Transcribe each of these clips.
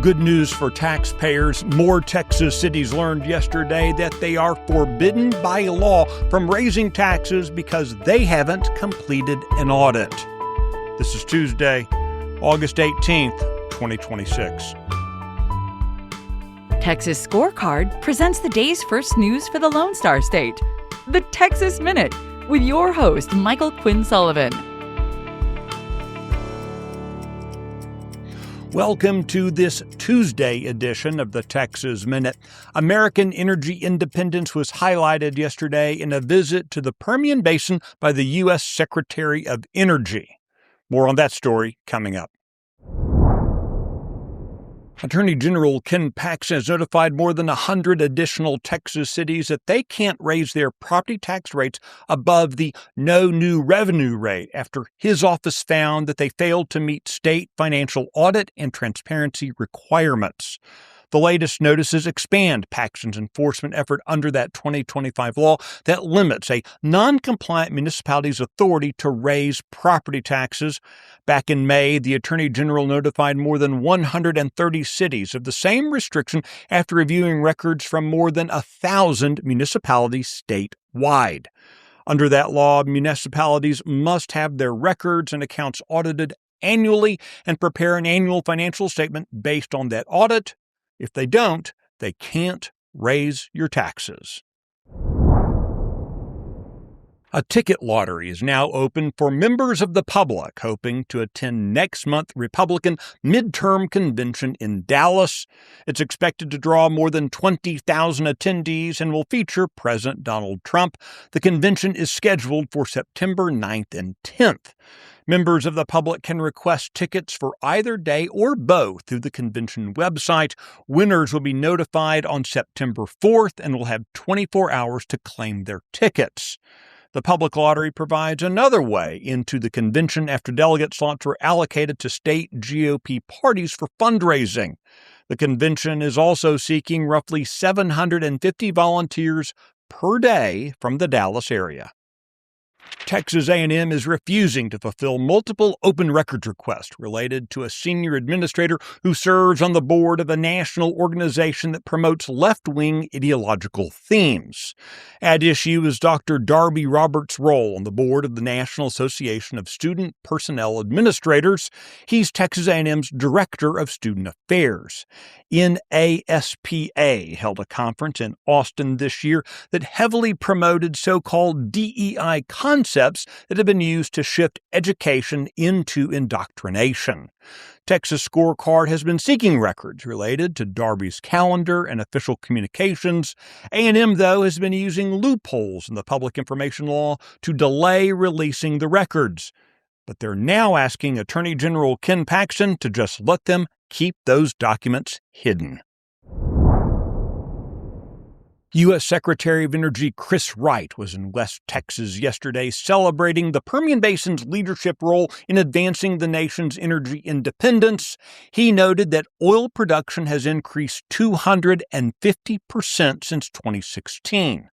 Good news for taxpayers. More Texas cities learned yesterday that they are forbidden by law from raising taxes because they haven't completed an audit. This is Tuesday, August 18th, 2026. Texas Scorecard presents the day's first news for the Lone Star State. The Texas Minute, with your host, Michael Quinn Sullivan. Welcome to this Tuesday edition of the Texas Minute. American energy independence was highlighted yesterday in a visit to the Permian Basin by the U.S. Secretary of Energy. More on that story coming up. Attorney General Ken Paxton has notified more than 100 additional Texas cities that they can't raise their property tax rates above the no new revenue rate after his office found that they failed to meet state financial audit and transparency requirements. The latest notices expand Paxton's enforcement effort under that 2025 law that limits a non-compliant municipality's authority to raise property taxes. Back in May, the Attorney General notified more than 130 cities of the same restriction after reviewing records from more than 1,000 municipalities statewide. Under that law, municipalities must have their records and accounts audited annually and prepare an annual financial statement based on that audit. If they don't, they can't raise your taxes. A ticket lottery is now open for members of the public hoping to attend next month's Republican Midterm convention in Dallas. It's expected to draw more than 20,000 attendees and will feature President Donald Trump. The convention is scheduled for September 9th and 10th. Members of the public can request tickets for either day or both through the convention website. Winners will be notified on September 4th and will have 24 hours to claim their tickets. The public lottery provides another way into the convention after delegate slots were allocated to state GOP parties for fundraising. The convention is also seeking roughly 750 volunteers per day from the Dallas area. Texas A&M is refusing to fulfill multiple open records requests related to a senior administrator who serves on the board of a national organization that promotes left-wing ideological themes. At issue is Dr. Darby Roberts' role on the board of the National Association of Student Personnel Administrators. He's Texas A&M's Director of Student Affairs. NASPA held a conference in Austin this year that heavily promoted so-called DEI concepts that have been used to shift education into indoctrination. Texas Scorecard has been seeking records related to Darby's calendar and official communications. A&M, though, has been using loopholes in the public information law to delay releasing the records. But they're now asking Attorney General Ken Paxton to just let them keep those documents hidden. U.S. Secretary of Energy Chris Wright was in West Texas yesterday celebrating the Permian Basin's leadership role in advancing the nation's energy independence. He noted that oil production has increased 250% since 2016.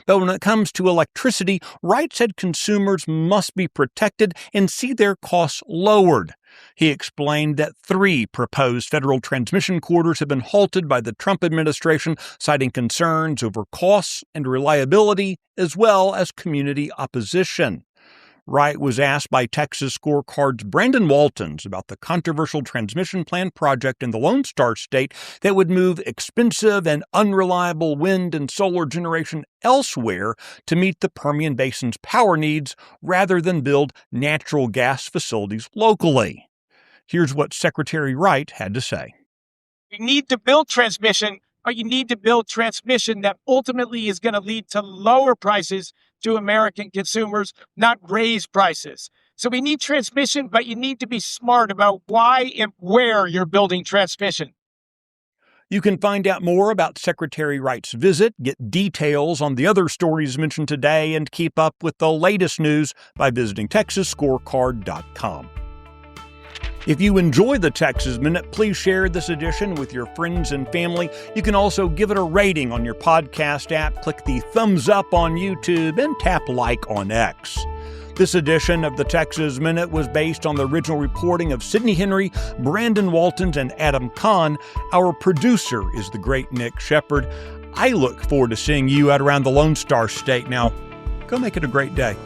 But when it comes to electricity, Wright said consumers must be protected and see their costs lowered. He explained that 3 proposed federal transmission corridors have been halted by the Trump administration, citing concerns over costs and reliability, as well as community opposition. Wright was asked by Texas Scorecard's Brandon Waltons about the controversial transmission plan project in the Lone Star State that would move expensive and unreliable wind and solar generation elsewhere to meet the Permian Basin's power needs rather than build natural gas facilities locally. Here's what Secretary Wright had to say. You need to build transmission, but you need to build transmission that ultimately is going to lead to lower prices to American consumers, not raise prices. So we need transmission, but you need to be smart about why and where you're building transmission. You can find out more about Secretary Wright's visit, get details on the other stories mentioned today, and keep up with the latest news by visiting TexasScorecard.com. If you enjoy the Texas Minute, please share this edition with your friends and family. You can also give it a rating on your podcast app, click the thumbs up on YouTube, and tap like on X. This edition of the Texas Minute was based on the original reporting of Sidney Henry, Brandon Waltons, and Adam Kahn. Our producer is the great Nick Shepard. I look forward to seeing you out around the Lone Star State. Now, go make it a great day.